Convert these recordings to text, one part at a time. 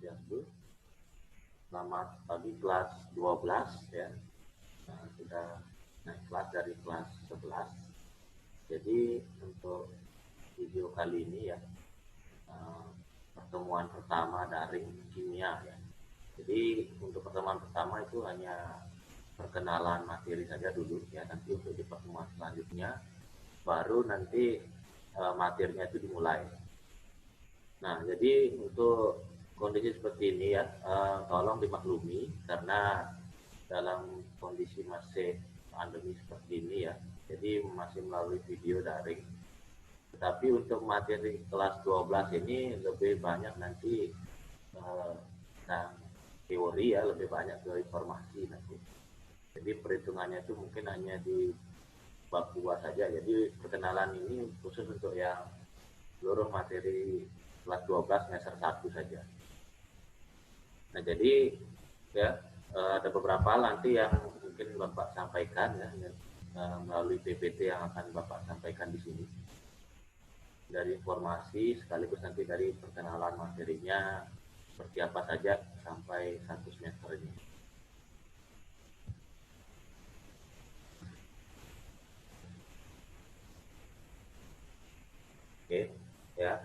Swastiastu. Selamat pagi kelas 12 ya. Nah, sudah naik kelas dari kelas 11. Jadi untuk video kali ini ya, pertemuan pertama daring kimia ya. Jadi untuk pertemuan pertama itu hanya perkenalan materi saja dulu ya. Nanti untuk di pertemuan selanjutnya baru nanti materinya itu dimulai. Nah, jadi untuk kondisi seperti ini ya, tolong dimaklumi karena dalam kondisi masih pandemi seperti ini ya, jadi masih melalui video daring. Tetapi untuk materi kelas 12 ini lebih banyak nanti tentang teori ya, lebih banyak ke informasi nanti. Jadi perhitungannya itu mungkin hanya di bab 2 saja. Jadi perkenalan ini khusus untuk yang seluruh materi kelas 12 semester 1 saja. Nah, jadi ya ada beberapa hal nanti yang mungkin Bapak sampaikan ya, melalui PPT yang akan Bapak sampaikan di sini. Dari informasi sekaligus nanti dari perkenalan materinya seperti apa saja sampai 1 semester ini. Oke, ya.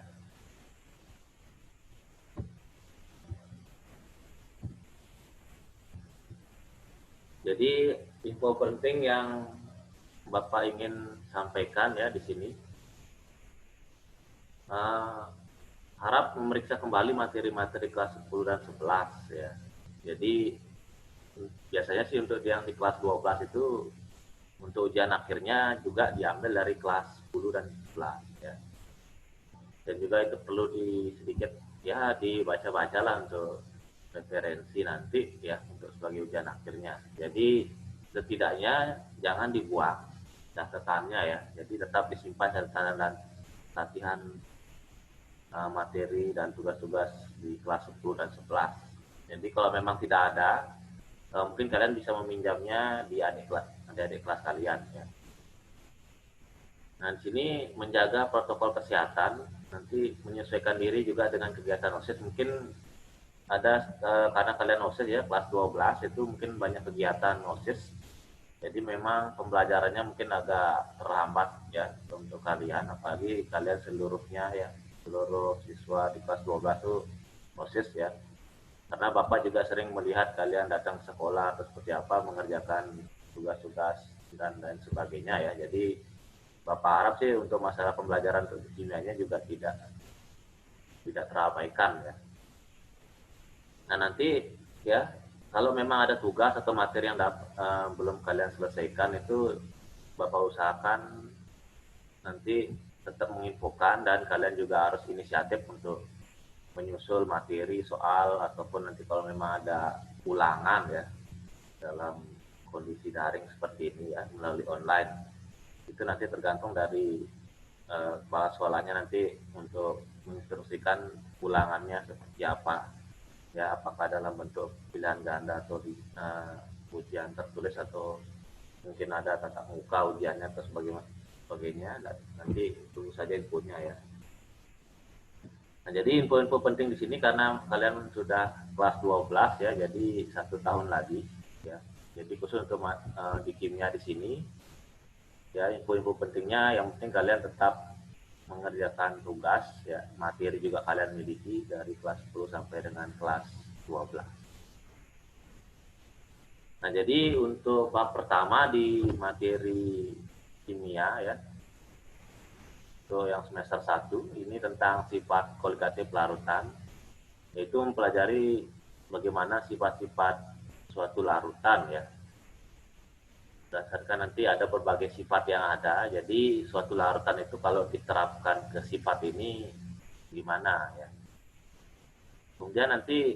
Jadi info penting yang Bapak ingin sampaikan ya di sini, harap memeriksa kembali materi-materi kelas 10 dan 11 ya. Jadi biasanya sih untuk yang di kelas 12 itu untuk ujian akhirnya juga diambil dari kelas 10 dan 11 ya. Dan juga itu perlu sedikit ya dibaca-baca lah untuk referensi nanti ya untuk sebagai ujian akhirnya. Jadi setidaknya jangan dibuang catatannya ya. Jadi tetap disimpan catatan dan latihan materi dan tugas-tugas di kelas 10 dan 11. Jadi kalau memang tidak ada, mungkin kalian bisa meminjamnya di adik kelas kalian ya. Nah, di sini menjaga protokol kesehatan, nanti menyesuaikan diri juga dengan kegiatan OSIS. Mungkin ada karena kalian OSIS ya, kelas 12 itu mungkin banyak kegiatan OSIS. Jadi memang pembelajarannya mungkin agak terhambat ya untuk kalian, apalagi kalian seluruhnya ya, seluruh siswa di kelas 12 itu OSIS ya. Karena Bapak juga sering melihat kalian datang ke sekolah atau seperti apa mengerjakan tugas-tugas dan lain sebagainya ya. Jadi Bapak harap sih untuk masalah pembelajaran untuk kimianya juga tidak terabaikan ya. Nah, nanti ya kalau memang ada tugas atau materi yang belum kalian selesaikan itu Bapak usahakan nanti tetap menginfokan dan kalian juga harus inisiatif untuk menyusul materi soal ataupun nanti kalau memang ada ulangan ya dalam kondisi daring seperti ini ya melalui online. Itu nanti tergantung dari kepala sekolahnya nanti untuk menginstruksikan ulangannya seperti apa ya, apakah dalam bentuk pilihan ganda atau ujian tertulis atau mungkin ada tatap muka ujiannya atau sebagainya. Nanti tunggu saja infonya ya. Nah, jadi info-info penting di sini karena kalian sudah kelas 12 ya, jadi 1 tahun lagi ya. Jadi khusus untuk di kimia di sini ya, info-info pentingnya yang penting kalian tetap mengerjakan tugas ya, materi juga kalian miliki dari kelas 10 sampai dengan kelas 12. Nah, jadi untuk bab pertama di materi kimia ya, itu yang semester 1 ini tentang sifat koligatif larutan, yaitu mempelajari bagaimana sifat-sifat suatu larutan ya. Berdasarkan nanti ada berbagai sifat yang ada, jadi suatu larutan itu kalau diterapkan ke sifat ini gimana ya. Kemudian nanti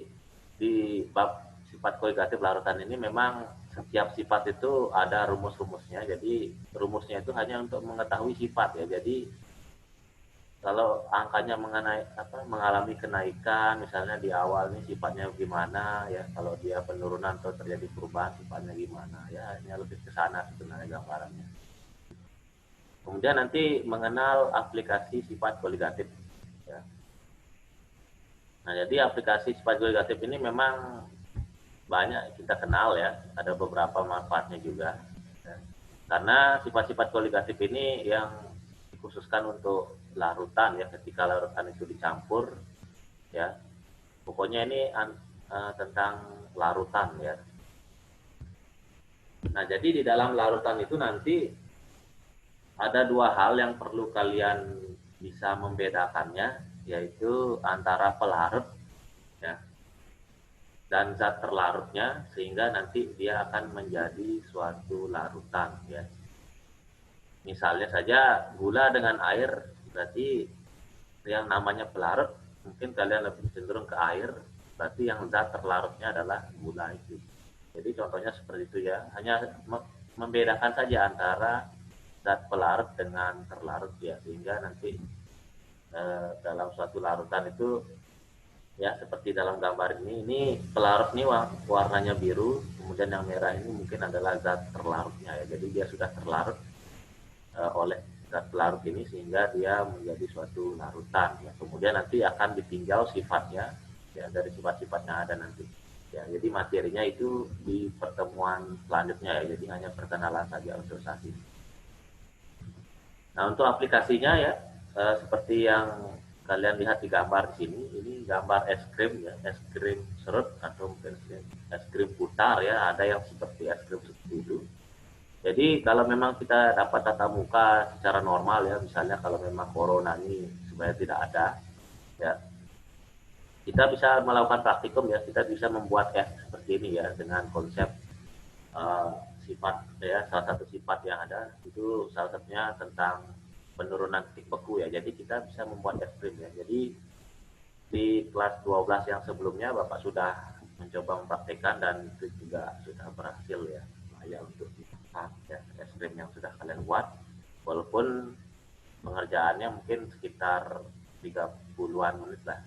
di bab sifat koligatif larutan ini memang setiap sifat itu ada rumus-rumusnya, jadi rumusnya itu hanya untuk mengetahui sifat ya. Jadi kalau angkanya mengalami kenaikan, misalnya di awal nih sifatnya gimana ya, kalau dia penurunan atau terjadi perubahan sifatnya gimana ya, ini lebih ke sana sebenarnya gambarannya. Kemudian nanti mengenal aplikasi sifat koligatif ya. Nah, jadi aplikasi sifat koligatif ini memang banyak kita kenal ya, ada beberapa manfaatnya juga. Karena sifat-sifat koligatif ini yang dikhususkan untuk larutan ya, ketika larutan itu dicampur ya. Pokoknya ini tentang larutan ya. Nah, jadi di dalam larutan itu nanti ada dua hal yang perlu kalian bisa membedakannya, yaitu antara pelarut ya dan zat terlarutnya, sehingga nanti dia akan menjadi suatu larutan ya. Misalnya saja gula dengan air, berarti yang namanya pelarut mungkin kalian lebih cenderung ke air, berarti yang zat terlarutnya adalah gula itu. Jadi contohnya seperti itu ya, hanya membedakan saja antara zat pelarut dengan terlarut ya, sehingga nanti dalam suatu larutan itu ya seperti dalam gambar ini pelarut ini warnanya biru, kemudian yang merah ini mungkin adalah zat terlarutnya ya. Jadi dia sudah terlarut oleh zat pelarut ini sehingga dia menjadi suatu larutan ya. Kemudian nanti akan ditinjau sifatnya ya, dari sifat-sifat yang ada nanti ya. Jadi materinya itu di pertemuan selanjutnya ya, jadi hanya perkenalan saja untuk saat ini. Nah, untuk aplikasinya ya seperti yang kalian lihat di gambar di sini, ini gambar es krim ya, es krim serut atau mungkin es krim putar ya, ada yang seperti es krim seperti itu. Jadi kalau memang kita dapat tatap muka secara normal ya, misalnya kalau memang corona ini supaya tidak ada ya, kita bisa melakukan praktikum ya, kita bisa membuat es seperti ini ya dengan konsep uh, sifat ya, salah satu sifat yang ada itu salah satunya tentang penurunan titik beku ya. Jadi kita bisa membuat es krim ya. Jadi di kelas 12 yang sebelumnya Bapak sudah mencoba mempraktekkan dan itu juga sudah berhasil ya. Ya untuk ya, es krim yang sudah kalian buat. Walaupun pengerjaannya mungkin sekitar 30-an menit lah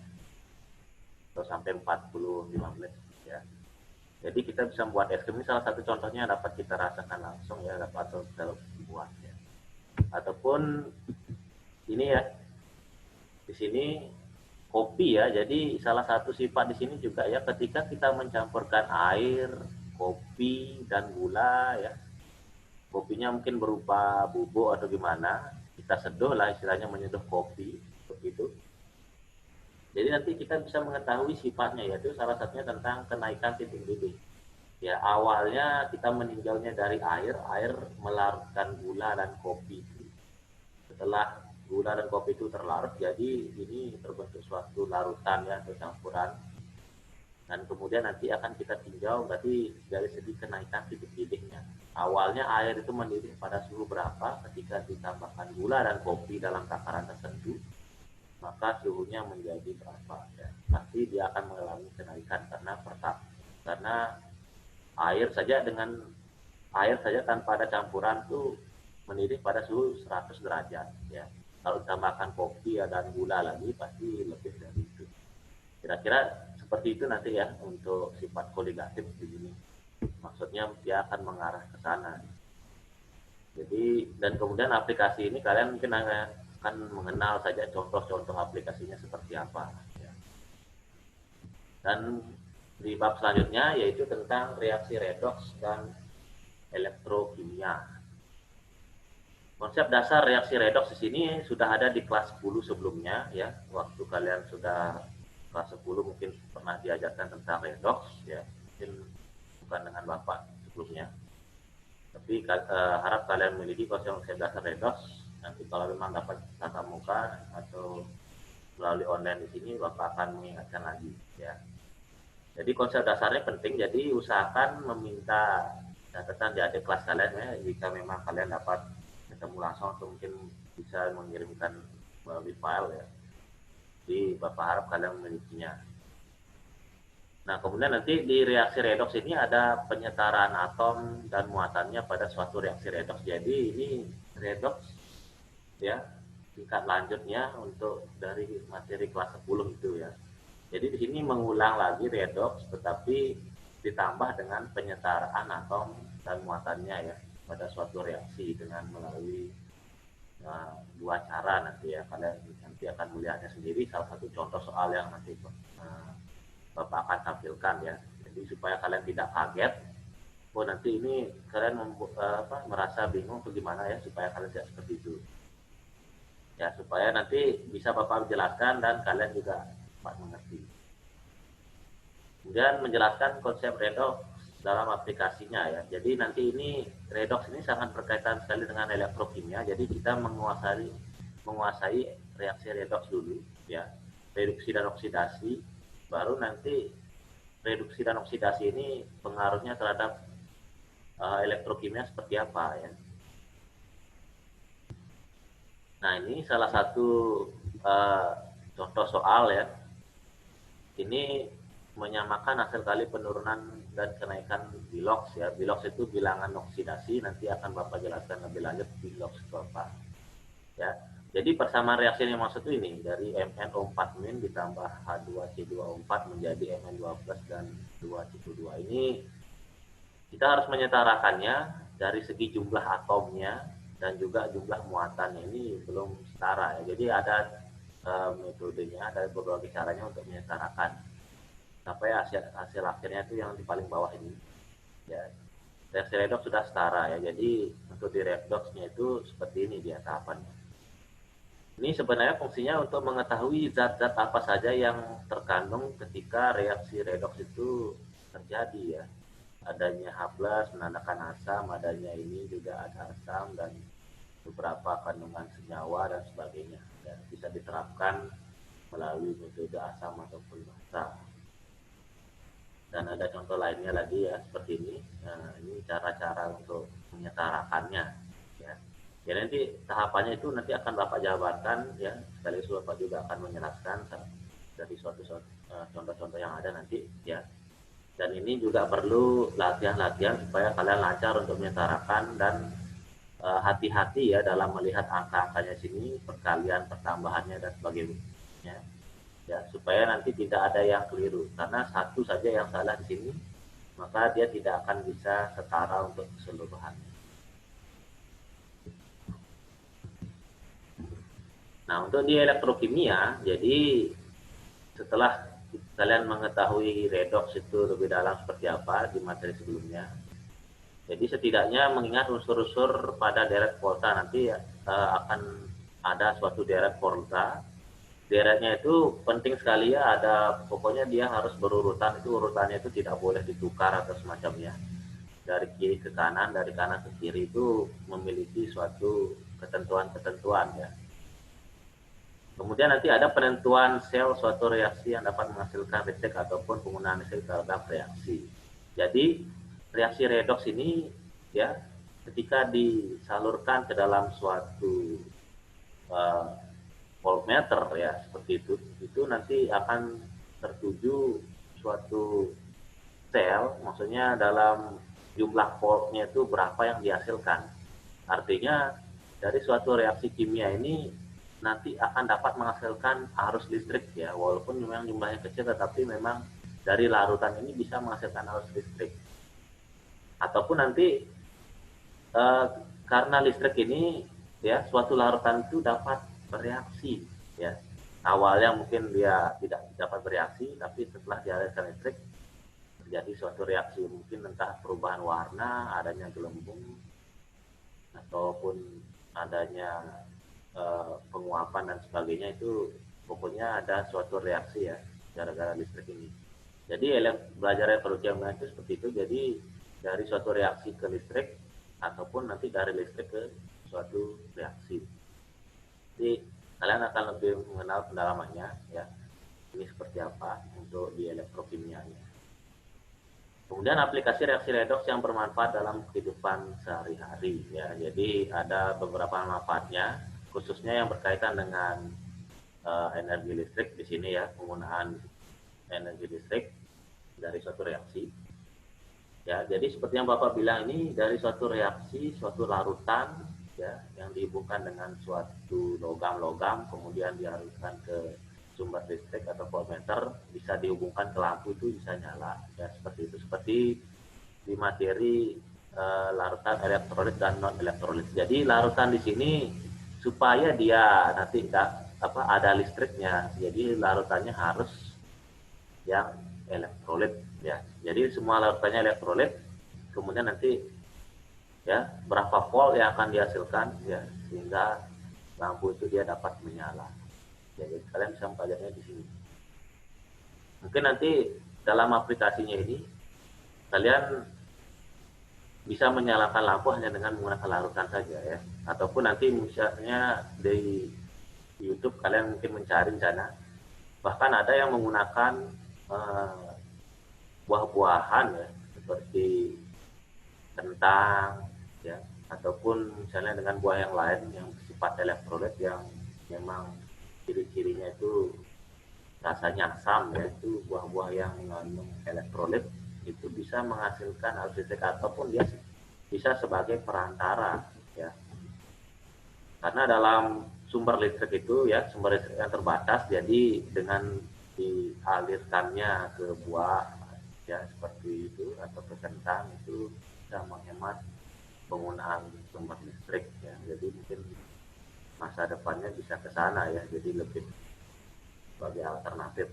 atau sampai 45 menit ya. Jadi kita bisa membuat es krim ini salah satu contohnya dapat kita rasakan langsung ya, dapat kita buat ya. Ataupun ini ya, di sini kopi ya. Jadi salah satu sifat di sini juga ya, ketika kita mencampurkan air, kopi dan gula ya. Kopinya mungkin berupa bubuk atau gimana, kita seduh lah istilahnya, menyeduh kopi seperti itu. Jadi nanti kita bisa mengetahui sifatnya, yaitu salah satunya tentang kenaikan titik didih. Ya, awalnya kita meninjaunya dari air melarutkan gula dan kopi. Setelah gula dan kopi itu terlarut, jadi ini terbentuk suatu larutan ya, atau campuran. Dan kemudian nanti akan kita tinjau berarti dari segi kenaikan titik didihnya. Awalnya air itu mendidih pada suhu berapa, ketika ditambahkan gula dan kopi dalam takaran tertentu, maka suhunya menjadi berapa ya. Pasti dia akan mengalami kenaikan karena air saja tanpa ada campuran tuh mendidih pada suhu 100 derajat ya. Kalau ditambahkan kopi dan gula lagi pasti lebih dari itu. Kira-kira seperti itu nanti ya untuk sifat koligatif di sini. Maksudnya dia akan mengarah ke sana. Jadi dan kemudian aplikasi ini kalian mungkin akan mengenal saja contoh-contoh aplikasinya seperti apa ya. Dan di bab selanjutnya yaitu tentang reaksi redoks dan elektrokimia. Konsep dasar reaksi redoks di sini sudah ada di kelas 10 sebelumnya ya. Waktu kalian sudah kelas 10 mungkin pernah diajarkan tentang redoks ya. Mungkin bukan dengan Bapak sebelumnya. Tapi harap kalian memiliki konsep dasar redoks. Nanti kalau memang dapat tatap muka atau melalui online di sini, Bapak akan mengingatkan lagi ya. Jadi konsep dasarnya penting, jadi usahakan meminta catatan di adik kelas kalian ya, jika memang kalian dapat ketemu langsung atau mungkin bisa mengirimkan melalui file ya. Jadi Bapak harap kalian memilikinya. Nah, kemudian nanti di reaksi redoks ini ada penyetaraan atom dan muatannya pada suatu reaksi redoks. Jadi ini redoks ya, tingkat lanjutnya untuk dari materi kelas 10 itu ya. Jadi di sini mengulang lagi redoks tetapi ditambah dengan penyetaraan atom dan muatannya ya pada suatu reaksi dengan melalui dua cara nanti ya. Kalian nanti akan melihatnya sendiri, salah satu contoh soal yang nanti Bapak akan tampilkan ya. Jadi supaya kalian tidak kaget, oh nanti ini kalian merasa bingung atau gimana ya, supaya kalian tidak seperti itu. Ya, supaya nanti bisa Bapak jelaskan dan kalian juga dapat mengerti. Kemudian menjelaskan konsep redox dalam aplikasinya ya. Jadi nanti ini redox ini sangat berkaitan sekali dengan elektrokimia. Jadi kita menguasai reaksi redox dulu ya. Reduksi dan oksidasi, baru nanti reduksi dan oksidasi ini pengaruhnya terhadap elektrokimia seperti apa ya. Nah, ini salah satu contoh soal ya. Ini menyamakan hasil kali penurunan dan kenaikan bilox ya. Bilox itu bilangan oksidasi, nanti akan Bapak jelaskan lebih lanjut bilox itu apa. Ya. Jadi persamaan reaksi yang maksud ini dari MnO4- ditambah H2C2O4 menjadi Mn12 dan 2C2 ini kita harus menyetarakannya dari segi jumlah atomnya dan juga jumlah muatannya, ini belum setara ya. Jadi ada metodenya, ada beberapa caranya untuk menyetarakan sampai hasil akhirnya itu yang di paling bawah ini ya. Reaksi redox sudah setara ya. Jadi untuk di redoxnya itu seperti ini dia tahapannya. Ini sebenarnya fungsinya untuk mengetahui zat-zat apa saja yang terkandung ketika reaksi redox itu terjadi ya. Adanya H+ menandakan asam, adanya ini juga ada asam dan beberapa kandungan senyawa dan sebagainya. Dan bisa diterapkan melalui metode asam ataupun basa. Dan ada contoh lainnya lagi ya seperti ini. Nah, ini cara-cara untuk menyetarakannya ya. Ya nanti tahapannya itu nanti akan Bapak jabarkan ya, sekaligus Bapak juga akan menjelaskan dari suatu contoh-contoh yang ada nanti ya. Dan ini juga perlu latihan-latihan supaya kalian lancar untuk menyetarakan dan hati-hati ya dalam melihat angka-angkanya sini, perkalian, pertambahannya dan sebagainya. Ya, supaya nanti tidak ada yang keliru. Karena satu saja yang salah di sini, maka dia tidak akan bisa setara untuk keseluruhannya. Nah, untuk di elektrokimia, jadi setelah kalian mengetahui redox itu lebih dalam seperti apa di materi sebelumnya, jadi setidaknya mengingat unsur-unsur pada deret volta, nanti akan ada suatu deret volta. Deretnya itu penting sekali ya, ada pokoknya dia harus berurutan, itu urutannya itu tidak boleh ditukar atau semacamnya. Dari kiri ke kanan, dari kanan ke kiri itu memiliki suatu ketentuan-ketentuan ya. Kemudian nanti ada penentuan sel suatu reaksi yang dapat menghasilkan listrik ataupun penggunaan listrik terhadap reaksi. Jadi reaksi redox ini ya ketika disalurkan ke dalam suatu voltmeter ya seperti itu nanti akan tertuju suatu sel, maksudnya dalam jumlah voltnya itu berapa yang dihasilkan. Artinya dari suatu reaksi kimia ini nanti akan dapat menghasilkan arus listrik ya, walaupun memang jumlahnya kecil tetapi memang dari larutan ini bisa menghasilkan arus listrik. Ataupun nanti karena listrik ini ya suatu larutan itu dapat bereaksi ya. Awalnya mungkin dia tidak dapat bereaksi, tapi setelah dialirkan listrik terjadi suatu reaksi, mungkin entah perubahan warna, adanya gelembung ataupun adanya penguapan dan sebagainya, itu pokoknya ada suatu reaksi ya gara-gara listrik ini. Jadi belajar elektrokimia itu seperti itu. Jadi dari suatu reaksi ke listrik ataupun nanti dari listrik ke suatu reaksi. Jadi kalian akan lebih mengenal pendalamannya ya. Ini seperti apa untuk di elektrokimianya. Kemudian aplikasi reaksi redox yang bermanfaat dalam kehidupan sehari-hari ya. Jadi ada beberapa manfaatnya, khususnya yang berkaitan dengan energi listrik di sini ya, penggunaan energi listrik dari suatu reaksi. Ya, jadi seperti yang Bapak bilang ini dari suatu reaksi, suatu larutan ya yang dihubungkan dengan suatu logam-logam kemudian diaruskan ke sumber listrik atau voltmeter, bisa dihubungkan ke lampu itu bisa nyala ya, seperti itu, seperti di materi larutan elektrolit dan non elektrolit. Jadi larutan di sini supaya dia nanti ada listriknya, jadi larutannya harus yang elektrolit ya. Jadi semua larutannya elektrolit, kemudian nanti ya berapa volt yang akan dihasilkan ya, sehingga lampu itu dia dapat menyala. Ya, jadi kalian bisa mempelajarinya di sini. Mungkin nanti dalam aplikasinya ini kalian bisa menyalakan lampu hanya dengan menggunakan larutan saja ya. Ataupun nanti misalnya di YouTube kalian mungkin mencari di sana. Bahkan ada yang menggunakan buah-buahan ya, seperti kentang ya, ataupun misalnya dengan buah yang lain yang bersifat elektrolit yang memang ciri-cirinya itu rasanya asam ya, itu buah-buah yang mengandung elektrolit itu bisa menghasilkan arus listrik ataupun dia bisa sebagai perantara ya. Karena dalam sumber listrik itu ya, sumber listrik yang terbatas, jadi dengan dialirkannya ke buah ya seperti itu atau ke kentang itu bisa menghemat penggunaan sumber listrik ya. Jadi mungkin masa depannya bisa ke sana ya, jadi lebih sebagai alternatif.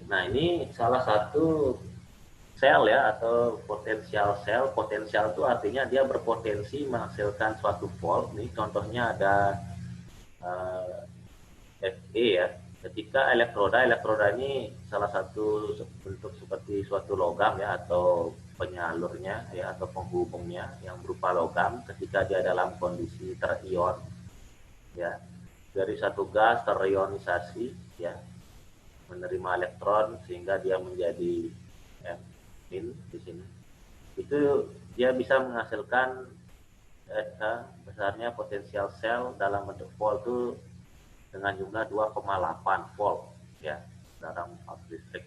Nah, ini salah satu sel ya, atau potensial sel. Potensial itu artinya dia berpotensi menghasilkan suatu volt. Nih contohnya ada Fe ya. Ketika elektroda ini salah satu bentuk seperti suatu logam ya, atau penyalurnya ya, atau penghubungnya yang berupa logam. Ketika dia dalam kondisi terion ya, dari satu gas terionisasi ya, menerima elektron sehingga dia menjadi min di sini. Itu dia bisa menghasilkan besarnya potensial sel dalam bentuk volt itu dengan jumlah 2,8 volt ya dalam arus listrik.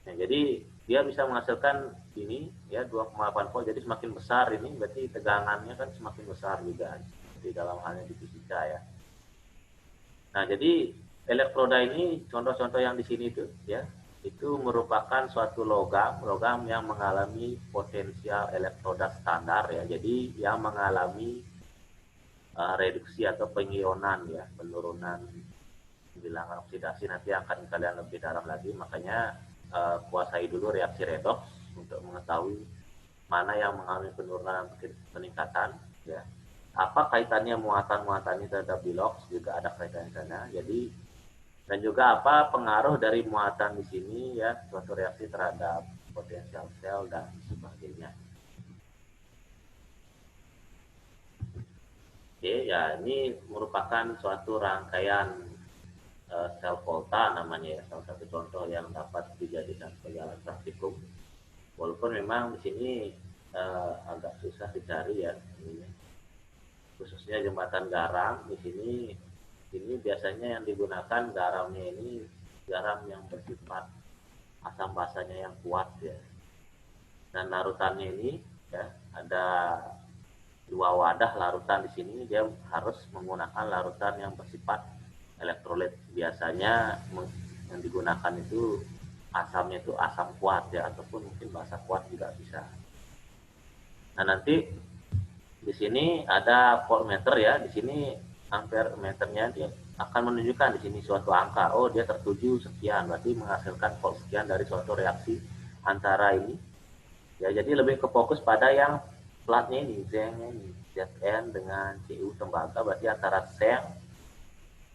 Nah, jadi dia bisa menghasilkan ini ya 2,8 volt. Jadi semakin besar ini berarti tegangannya kan semakin besar juga di dalam halnya di fisika ya. Nah, jadi elektroda ini contoh-contoh yang di sini itu ya, itu merupakan suatu logam yang mengalami potensial elektroda standar ya. Jadi yang mengalami reduksi atau pengionan ya, penurunan bilangan oksidasi nanti akan kalian lebih dalam lagi. Makanya kuasai dulu reaksi redoks untuk mengetahui mana yang mengalami penurunan peningkatan ya. Apa kaitannya muatan-muatan ini terhadap bilox, juga ada kaitannya sana. Jadi dan juga apa pengaruh dari muatan di sini ya, suatu reaksi terhadap potensial sel dan sebagainya. Oke ya, ini merupakan suatu rangkaian sel volta namanya ya, salah satu contoh yang dapat dijadikan sebagai alat praktikum. Walaupun memang di sini agak susah dicari ya, ini. Khususnya jembatan garam di sini. Ini biasanya yang digunakan garamnya ini garam yang bersifat asam basanya yang kuat ya. Dan larutannya ini ya ada 2 wadah larutan di sini, dia harus menggunakan larutan yang bersifat elektrolit. Biasanya yang digunakan itu asamnya itu asam kuat ya, ataupun mungkin basa kuat juga bisa. Nah, nanti di sini ada voltmeter ya. Di sini ampere meternya dia akan menunjukkan di sini suatu angka. Oh, dia tertuju sekian, berarti menghasilkan volt sekian dari suatu reaksi antara ini. Ya, jadi lebih ke fokus pada yang platnya ini, Zn ini, Zn dengan Cu tembaga, berarti antara seng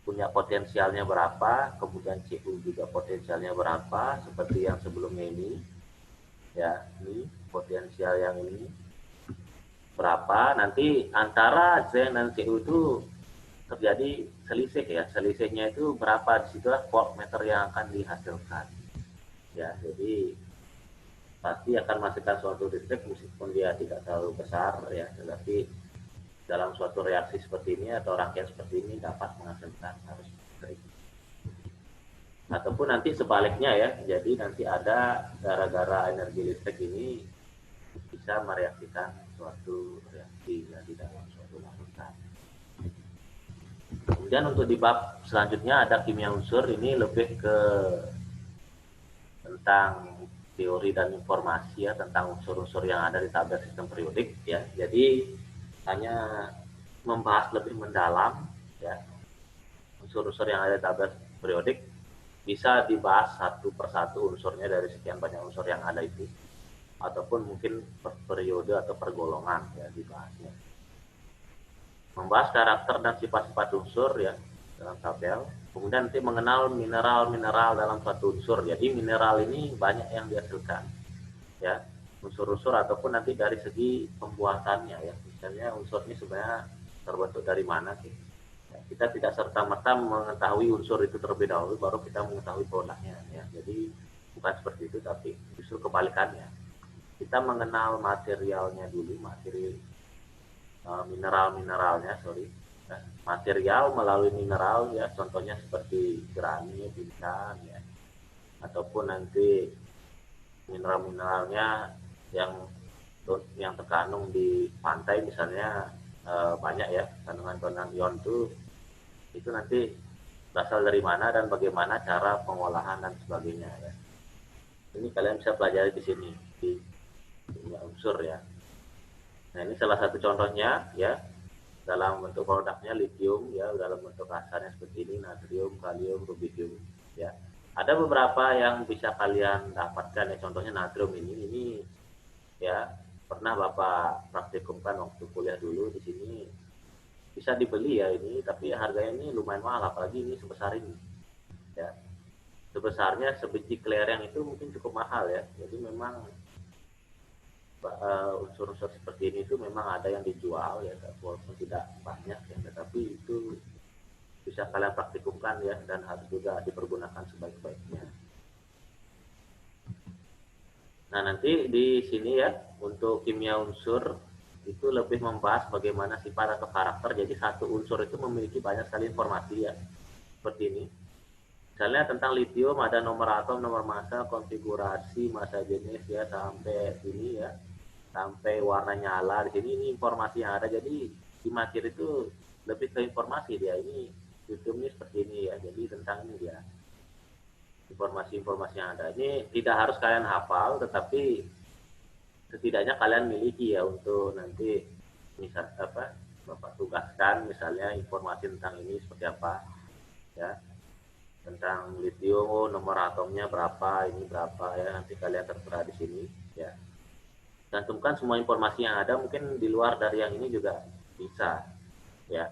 punya potensialnya berapa, kemudian Cu juga potensialnya berapa, seperti yang sebelumnya ini. Ya, ini potensial yang ini berapa, nanti antara Zn dan Cu itu terjadi selisih ya, selisihnya itu berapa, disitulah voltmeter yang akan dihasilkan. Ya, jadi pasti akan menghasilkan suatu listrik meskipun dia tidak terlalu besar ya, tetapi dalam suatu reaksi seperti ini atau rangkaian seperti ini dapat menghasilkan arus listrik. Ataupun nanti sebaliknya ya, jadi nanti ada gara-gara energi listrik ini bisa mereaksikan suatu reaksi ya, di dalam suatu larutan. Kemudian untuk di bab selanjutnya ada kimia unsur, ini lebih ke tentang teori dan informasi ya, tentang unsur-unsur yang ada di tabel sistem periodik ya. Jadi hanya membahas lebih mendalam ya unsur-unsur yang ada di tabel periodik, bisa dibahas satu persatu unsurnya dari sekian banyak unsur yang ada itu, ataupun mungkin per periode atau pergolongan ya dibahasnya. Membahas karakter dan sifat-sifat unsur ya dalam tabel. Kemudian nanti mengenal mineral-mineral dalam suatu unsur. Jadi mineral ini banyak yang dihasilkan ya, unsur-unsur ataupun nanti dari segi pembuatannya ya. Misalnya unsur ini sebenarnya terbentuk dari mana sih? Ya, kita tidak serta-merta mengetahui unsur itu terlebih dahulu baru kita mengetahui produknya ya. Jadi bukan seperti itu, tapi justru kebalikannya. Kita mengenal materialnya dulu, mineral-mineralnya, sorry. Nah, material melalui mineral ya, contohnya seperti granit, intan ya, ataupun nanti mineral-mineralnya yang terkandung di pantai misalnya banyak ya kandungan ion itu nanti berasal dari mana dan bagaimana cara pengolahan dan sebagainya ya. Ini kalian bisa pelajari di sini di unsur ya. Nah ini salah satu contohnya ya, dalam bentuk produknya lithium ya, dalam bentuk kasarnya seperti ini, natrium, kalium, rubidium ya. Ada beberapa yang bisa kalian dapatkan ya, contohnya natrium ini ya pernah Bapak praktikumkan waktu kuliah dulu di sini, bisa dibeli ya ini, tapi harganya ini lumayan mahal, apalagi ini sebesar ini ya. Sebesarnya sebiji kelereng itu mungkin cukup mahal ya. Jadi memang unsur-unsur seperti ini itu memang ada yang dijual ya, walaupun tidak banyak ya, tetapi itu bisa kalian praktikumkan ya, dan harus juga dipergunakan sebaik-baiknya. Nah nanti di sini ya untuk kimia unsur itu lebih membahas bagaimana sifat atau karakter. Jadi satu unsur itu memiliki banyak sekali informasi ya, seperti ini. Misalnya tentang lithium ada nomor atom, nomor massa, konfigurasi, massa jenis ya, sampai ini ya, sampai warna nyala. Di sini ini informasi yang ada. Jadi di materi itu lebih ke informasi dia. Ini lithium ini seperti ini ya. Jadi tentang ini dia. Informasi-informasi yang ada. Ini tidak harus kalian hafal, tetapi setidaknya kalian miliki ya untuk nanti misal apa Bapak tugaskan misalnya informasi tentang ini seperti apa ya, tentang lithium nomor atomnya berapa, ini berapa ya, nanti kalian tertera di sini ya. Cantumkan semua informasi yang ada, mungkin di luar dari yang ini juga bisa ya.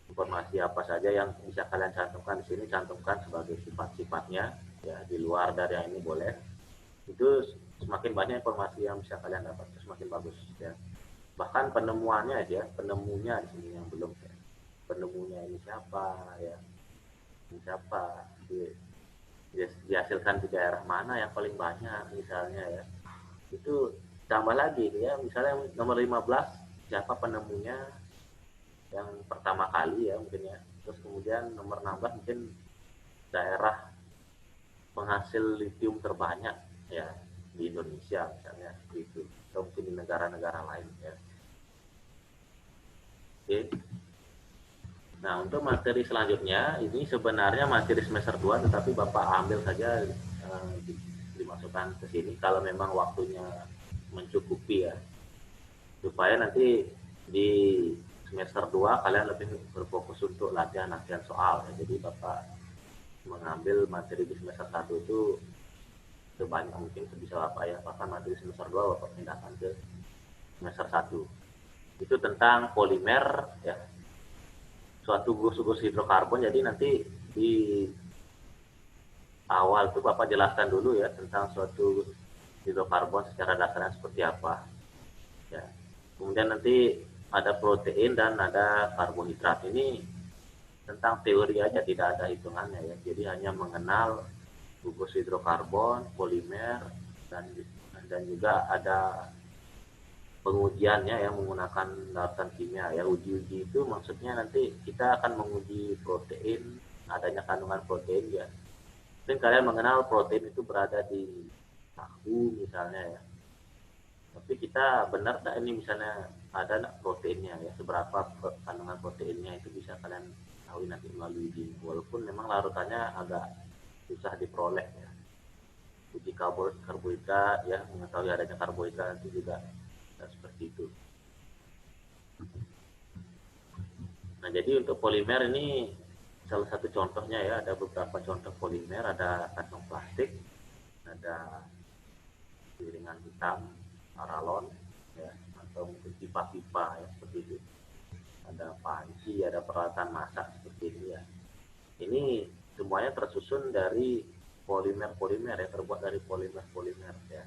Informasi apa saja yang bisa kalian cantumkan di sini, cantumkan sebagai sifat-sifatnya ya, di luar dari yang ini boleh. Itu semakin banyak informasi yang bisa kalian dapat, semakin bagus ya. Bahkan penemuannya aja, penemunya di sini yang belum ya. Penemunya ini siapa ya, ini siapa, dihasilkan di daerah mana yang paling banyak misalnya ya. Itu tambah lagi ya, misalnya nomor 15 siapa penemunya yang pertama kali ya mungkin ya. Terus kemudian nomor 16 mungkin daerah penghasil lithium terbanyak ya di Indonesia misalnya itu, atau mungkin di negara-negara lain ya. Oke. Nah untuk materi selanjutnya ini sebenarnya materi semester 2, tetapi Bapak ambil saja dimasukkan ke sini kalau memang waktunya mencukupi ya, supaya nanti di semester 2 kalian lebih berfokus untuk latihan-latihan soal ya. Jadi Bapak mengambil materi di semester 1 itu sebanyak mungkin sebisa Bapak ya, bahkan materi semester 2 Bapak pindahkan ke semester 1. Itu tentang polimer ya, suatu gugus-gugus hidrokarbon. Jadi nanti di awal tuh Bapak jelaskan dulu ya tentang suatu hidrokarbon secara dasarnya seperti apa ya. Kemudian nanti ada protein dan ada karbohidrat. Ini tentang teori aja, tidak ada hitungannya ya. Jadi hanya mengenal gugus hidrokarbon, polimer, dan juga ada pengujiannya ya menggunakan larutan kimia ya. Uji-uji itu maksudnya nanti kita akan menguji protein, adanya kandungan protein ya. Mungkin kalian mengenal protein itu berada di tahu misalnya ya. Tapi kita benar tak ini misalnya ada proteinnya ya, seberapa kandungan proteinnya itu bisa kalian tahu nanti melalui uji. Walaupun memang larutannya agak susah diperoleh ya. Uji karbohidrat ya, mengetahui adanya karbohidrat nanti juga seperti itu. Nah, jadi untuk polimer ini salah satu contohnya ya, ada beberapa contoh polimer, ada kantong plastik, ada piringan hitam, paralon, ya, atau mungkin pipa-pipa ya seperti itu. Ada panci, ada peralatan masak seperti ini ya. Ini semuanya tersusun dari polimer-polimer ya, terbuat dari polimer-polimer ya,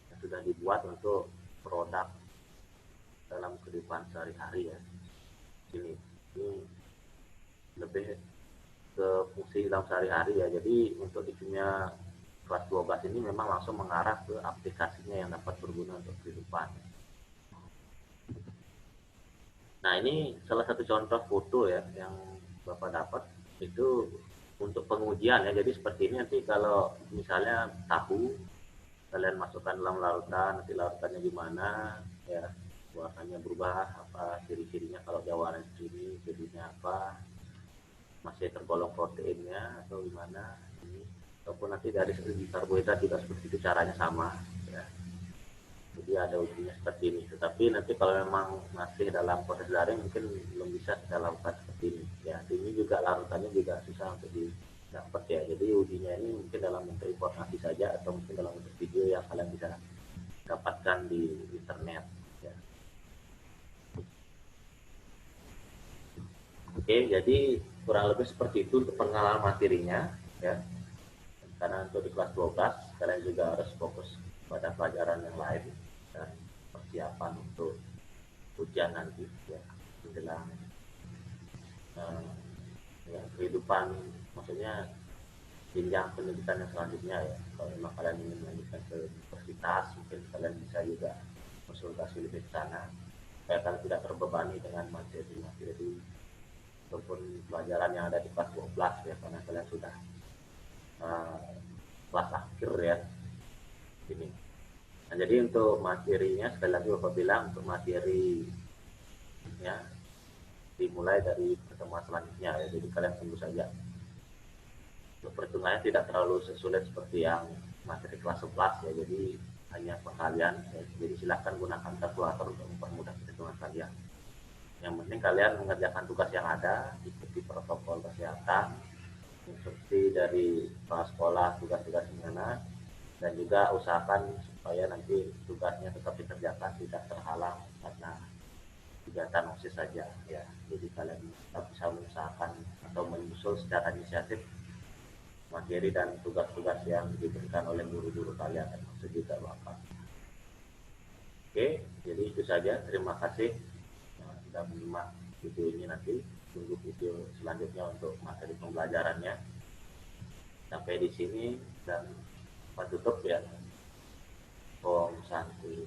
yang sudah dibuat untuk produk dalam kehidupan sehari-hari ya. Ini lebih ke fungsi dalam sehari-hari ya. Jadi untuk di kimia kelas 12 ini memang langsung mengarah ke aplikasinya yang dapat berguna untuk kehidupan. Nah, ini salah satu contoh foto ya yang Bapak dapat itu untuk pengujian ya. Jadi seperti ini nanti kalau misalnya tahu kalian masukkan dalam larutan, nanti larutannya gimana ya, warnanya berubah apa, ciri-cirinya kalau dia warna ini jadinya apa, masih tergolong proteinnya atau gimana ini, ataupun nanti dari segi karbohidrat juga seperti itu caranya sama ya. Jadi ada ujinya seperti ini, tetapi nanti kalau memang masih dalam proses daring mungkin belum bisa kita lakukan seperti ini ya. Ini juga larutannya juga susah untuk didapat ya, jadi ujinya ini mungkin dalam bentuk informasi saja atau mungkin dalam bentuk video yang kalian bisa dapatkan di internet ya. Oke, jadi kurang lebih seperti itu untuk pengenalan materinya ya. Karena untuk di kelas 12 kalian juga harus fokus pada pelajaran yang lain dan persiapan untuk ujian nanti ya, menjelang ya, kehidupan, maksudnya jenjang pendidikan yang selanjutnya ya. Kalau memang kalian ingin melanjutkan ke universitas, mungkin kalian bisa juga konsultasi lebih ke sana supaya kalian tidak terbebani dengan materi-materi ataupun pelajaran yang ada di kelas 12 ya, karena kalian sudah kelas akhir ya ini. Nah, jadi untuk materinya sekali lagi Bapak bilang untuk materi ya dimulai dari pertemuan selanjutnya ya, jadi kalian tunggu saja. Untuk perhitungannya tidak terlalu sulit seperti yang materi kelas 11 ya, jadi hanya pengalian ya. Jadi silakan gunakan kalkulator untuk mempermudah perhitungan kalian. Yang penting kalian mengerjakan tugas yang ada, ikuti protokol kesehatan, instruksi dari kepala sekolah, tugas-tugas gimana, dan juga usahakan supaya nanti tugasnya tetap dikerjakan, tidak terhalang karena kegiatan OSIS saja ya. Jadi kalian tetap bisa mengusahakan atau menyusul secara inisiatif materi dan tugas-tugas yang diberikan oleh guru-guru kalian, termasuk juga Bapak. Oke, jadi itu saja. Terima kasih sudah menyimak video ini. Nanti tunggu video selanjutnya untuk materi pembelajarannya. Sampai di sini dan tutup ya. Om Santi.